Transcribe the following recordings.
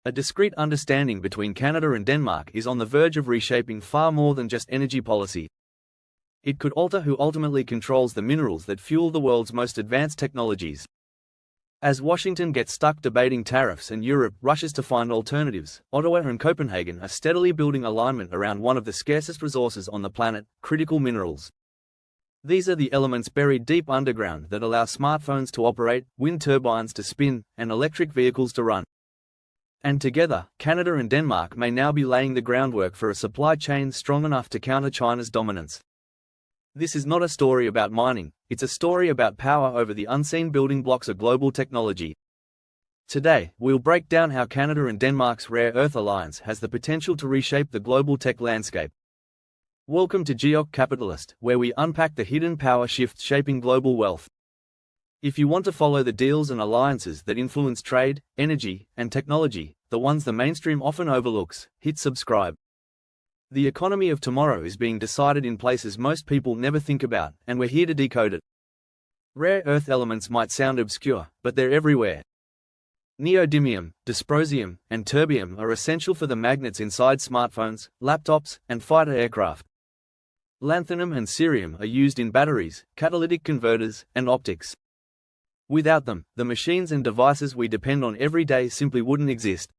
A discrete understanding between Canada and Denmark is on the verge of reshaping far more than just energy policy. It could alter who ultimately controls the minerals that fuel the world's most advanced technologies. As Washington gets stuck debating tariffs and Europe rushes to find alternatives, Ottawa and Copenhagen are steadily building alignment around one of the scarcest resources on the planet: critical minerals. These are the elements buried deep underground that allow smartphones to operate, wind turbines to spin, and electric vehicles to run. And together, Canada and Denmark may now be laying the groundwork for a supply chain strong enough to counter China's dominance. This is not a story about mining, it's a story about power over the unseen building blocks of global technology. Today, we'll break down how Canada and Denmark's rare earth alliance has the potential to reshape the global tech landscape. Welcome to Geoc Capitalist, where we unpack the hidden power shifts shaping global wealth. If you want to follow the deals and alliances that influence trade, energy, and technology, the ones the mainstream often overlooks, hit subscribe. The economy of tomorrow is being decided in places most people never think about, and we're here to decode it. Rare earth elements might sound obscure, but they're everywhere. Neodymium, dysprosium, and terbium are essential for the magnets inside smartphones, laptops, and fighter aircraft. Lanthanum and cerium are used in batteries, catalytic converters, and optics. Without them, the machines and devices we depend on every day simply wouldn't exist.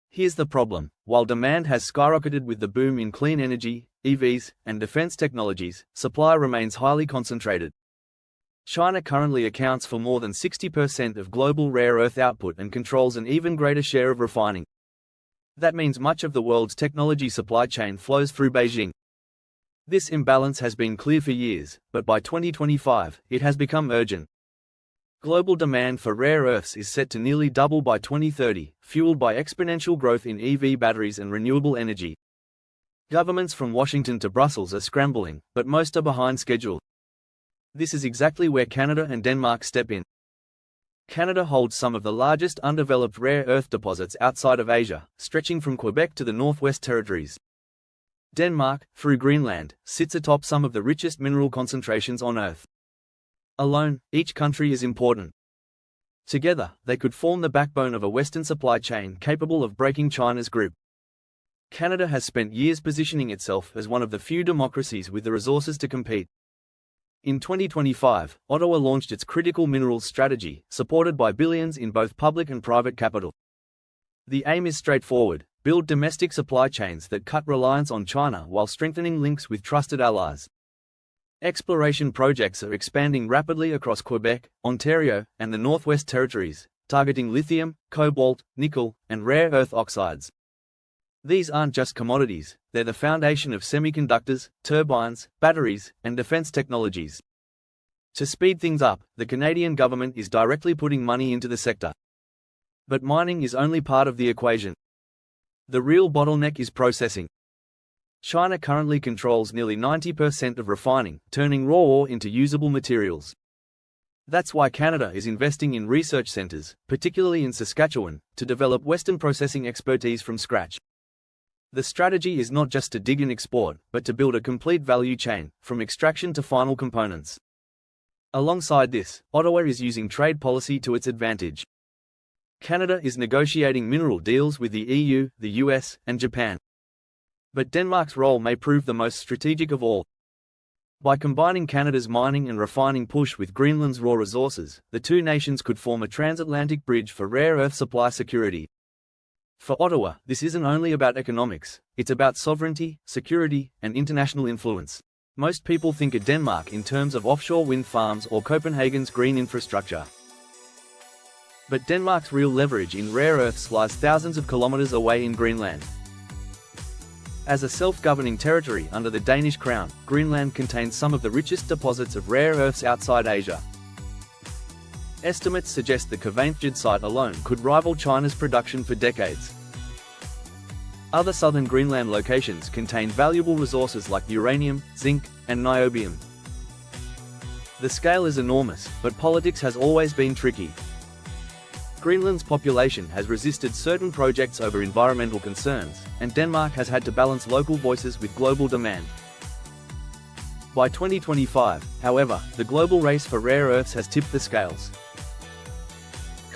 Here's the problem: while demand has skyrocketed with the boom in clean energy, EVs, and defense technologies, supply remains highly concentrated. China currently accounts for more than 60% of global rare earth output and controls an even greater share of refining. That means much of the world's technology supply chain flows through Beijing. This imbalance has been clear for years, but by 2025, it has become urgent. Global demand for rare earths is set to nearly double by 2030, fueled by exponential growth in EV batteries and renewable energy. Governments from Washington to Brussels are scrambling, but most are behind schedule. This is exactly where Canada and Denmark step in. Canada holds some of the largest undeveloped rare earth deposits outside of Asia, stretching from Quebec to the Northwest Territories. Denmark, through Greenland, sits atop some of the richest mineral concentrations on Earth. Alone, each country is important. Together, they could form the backbone of a Western supply chain capable of breaking China's grip. Canada has spent years positioning itself as one of the few democracies with the resources to compete. In 2025, Ottawa launched its critical minerals strategy, supported by billions in both public and private capital. The aim is straightforward: build domestic supply chains that cut reliance on China while strengthening links with trusted allies. Exploration projects are expanding rapidly across Quebec, Ontario, and the Northwest Territories, targeting lithium, cobalt, nickel, and rare earth oxides. These aren't just commodities, they're the foundation of semiconductors, turbines, batteries, and defense technologies. To speed things up, the Canadian government is directly putting money into the sector. But mining is only part of the equation. The real bottleneck is processing. China currently controls nearly 90% of refining, turning raw ore into usable materials. That's why Canada is investing in research centers, particularly in Saskatchewan, to develop Western processing expertise from scratch. The strategy is not just to dig and export, but to build a complete value chain, from extraction to final components. Alongside this, Ottawa is using trade policy to its advantage. Canada is negotiating mineral deals with the EU, the US, and Japan. But Denmark's role may prove the most strategic of all. By combining Canada's mining and refining push with Greenland's raw resources, the two nations could form a transatlantic bridge for rare earth supply security. For Ottawa, this isn't only about economics, it's about sovereignty, security, and international influence. Most people think of Denmark in terms of offshore wind farms or Copenhagen's green infrastructure. But Denmark's real leverage in rare earths lies thousands of kilometers away in Greenland. As a self-governing territory under the Danish crown, Greenland contains some of the richest deposits of rare earths outside Asia. Estimates suggest the Kvanefjord site alone could rival China's production for decades. Other southern Greenland locations contain valuable resources like uranium, zinc, and niobium. The scale is enormous, but politics has always been tricky. Greenland's population has resisted certain projects over environmental concerns, and Denmark has had to balance local voices with global demand. By 2025, however, the global race for rare earths has tipped the scales.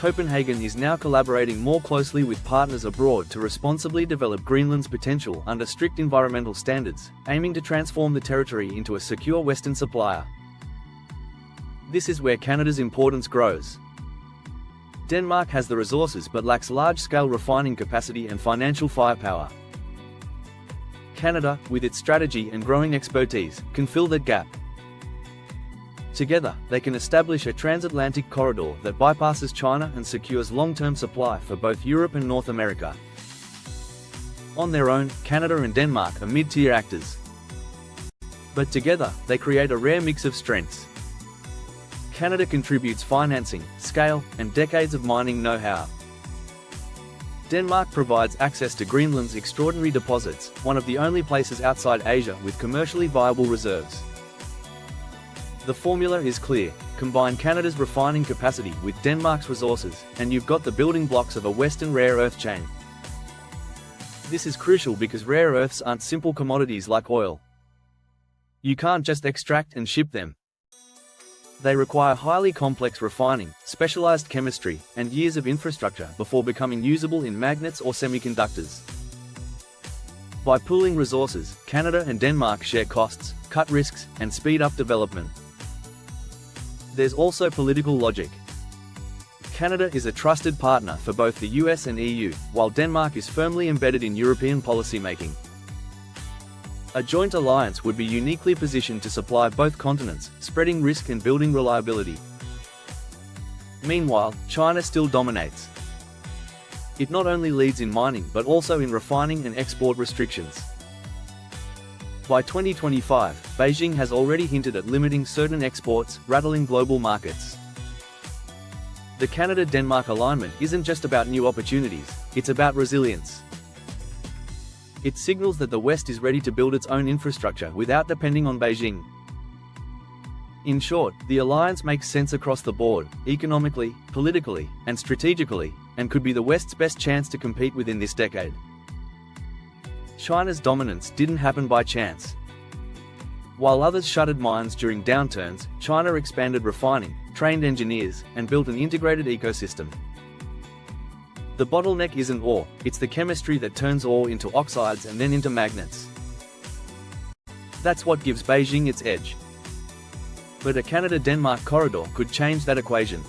Copenhagen is now collaborating more closely with partners abroad to responsibly develop Greenland's potential under strict environmental standards, aiming to transform the territory into a secure Western supplier. This is where Canada's importance grows. Denmark has the resources but lacks large-scale refining capacity and financial firepower. Canada, with its strategy and growing expertise, can fill that gap. Together, they can establish a transatlantic corridor that bypasses China and secures long-term supply for both Europe and North America. On their own, Canada and Denmark are mid-tier actors. But together, they create a rare mix of strengths. Canada contributes financing, scale, and decades of mining know-how. Denmark provides access to Greenland's extraordinary deposits, one of the only places outside Asia with commercially viable reserves. The formula is clear: combine Canada's refining capacity with Denmark's resources, and you've got the building blocks of a Western rare earth chain. This is crucial because rare earths aren't simple commodities like oil. You can't just extract and ship them. They require highly complex refining, specialized chemistry, and years of infrastructure before becoming usable in magnets or semiconductors. By pooling resources, Canada and Denmark share costs, cut risks, and speed up development. There's also political logic. Canada is a trusted partner for both the US and EU, while Denmark is firmly embedded in European policymaking. A joint alliance would be uniquely positioned to supply both continents, spreading risk and building reliability. Meanwhile, China still dominates. It not only leads in mining but also in refining and export restrictions. By 2025, Beijing has already hinted at limiting certain exports, rattling global markets. The Canada-Denmark alignment isn't just about new opportunities, it's about resilience. It signals that the West is ready to build its own infrastructure without depending on Beijing. In short, the alliance makes sense across the board, economically, politically, and strategically, and could be the West's best chance to compete within this decade. China's dominance didn't happen by chance. While others shuttered mines during downturns, China expanded refining, trained engineers, and built an integrated ecosystem. The bottleneck isn't ore, it's the chemistry that turns ore into oxides and then into magnets. That's what gives Beijing its edge. But a Canada-Denmark corridor could change that equation.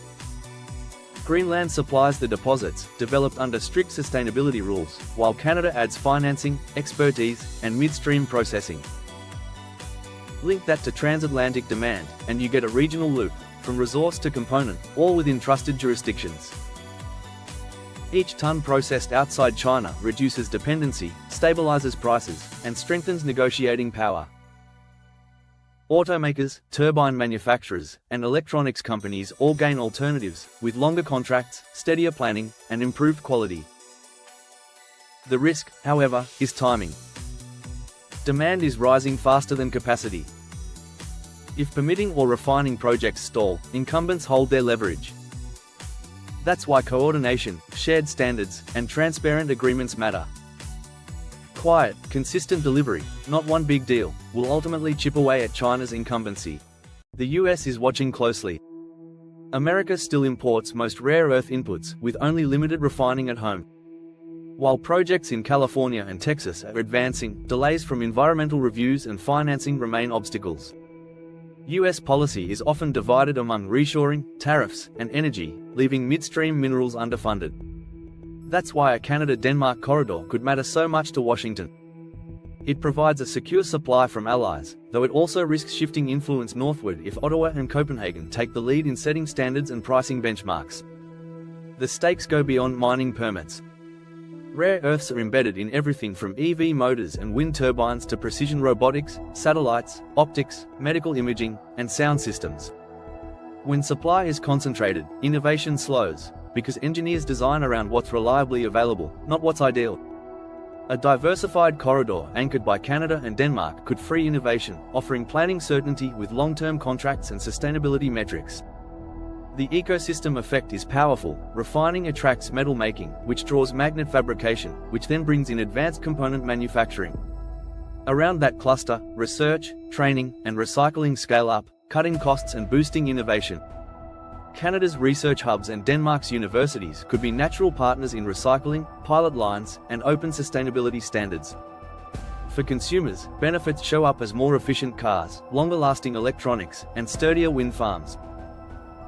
Greenland supplies the deposits, developed under strict sustainability rules, while Canada adds financing, expertise, and midstream processing. Link that to transatlantic demand, and you get a regional loop, from resource to component, all within trusted jurisdictions. Each ton processed outside China reduces dependency, stabilizes prices, and strengthens negotiating power. Automakers, turbine manufacturers, and electronics companies all gain alternatives, with longer contracts, steadier planning, and improved quality. The risk, however, is timing. Demand is rising faster than capacity. If permitting or refining projects stall, incumbents hold their leverage. That's why coordination, shared standards, and transparent agreements matter. Quiet, consistent delivery, not one big deal, will ultimately chip away at China's incumbency. The US is watching closely. America still imports most rare earth inputs, with only limited refining at home. While projects in California and Texas are advancing, delays from environmental reviews and financing remain obstacles. US policy is often divided among reshoring, tariffs, and energy, leaving midstream minerals underfunded. That's why a Canada-Denmark corridor could matter so much to Washington. It provides a secure supply from allies, though it also risks shifting influence northward if Ottawa and Copenhagen take the lead in setting standards and pricing benchmarks. The stakes go beyond mining permits. Rare earths are embedded in everything from EV motors and wind turbines to precision robotics, satellites, optics, medical imaging, and sound systems. When supply is concentrated, innovation slows, because engineers design around what's reliably available, not what's ideal. A diversified corridor anchored by Canada and Denmark could free innovation, offering planning certainty with long-term contracts and sustainability metrics. The ecosystem effect is powerful. Refining attracts metal making, which draws magnet fabrication, which then brings in advanced component manufacturing. Around that cluster, research, training, and recycling scale up, cutting costs and boosting innovation. Canada's research hubs and Denmark's universities could be natural partners in recycling, pilot lines, and open sustainability standards. For consumers, benefits show up as more efficient cars, longer-lasting electronics, and sturdier wind farms.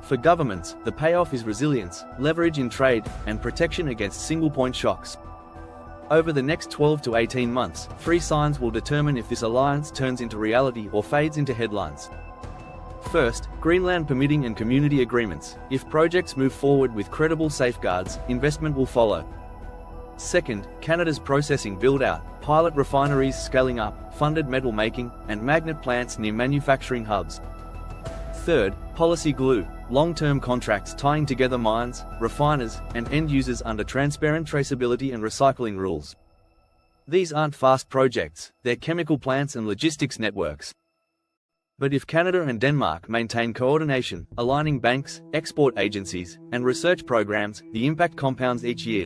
For governments, the payoff is resilience, leverage in trade, and protection against single-point shocks. Over the next 12 to 18 months, 3 signs will determine if this alliance turns into reality or fades into headlines. First, Greenland permitting and community agreements. If projects move forward with credible safeguards, investment will follow. Second, Canada's processing build-out, pilot refineries scaling up, funded metal making, and magnet plants near manufacturing hubs. Third, policy glue, long-term contracts tying together mines, refiners, and end users under transparent traceability and recycling rules. These aren't fast projects, they're chemical plants and logistics networks. But if Canada and Denmark maintain coordination, aligning banks, export agencies, and research programs, the impact compounds each year.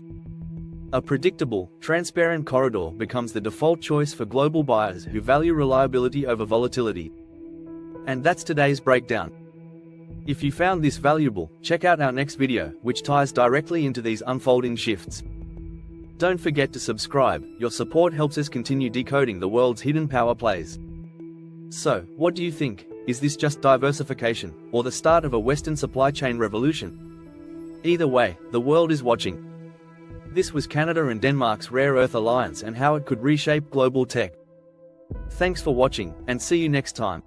A predictable, transparent corridor becomes the default choice for global buyers who value reliability over volatility. And that's today's breakdown. If you found this valuable, check out our next video, which ties directly into these unfolding shifts. Don't forget to subscribe, your support helps us continue decoding the world's hidden power plays. So, what do you think? Is this just diversification, or the start of a Western supply chain revolution? Either way, the world is watching. This was Canada and Denmark's rare earth alliance and how it could reshape global tech. Thanks for watching, and see you next time.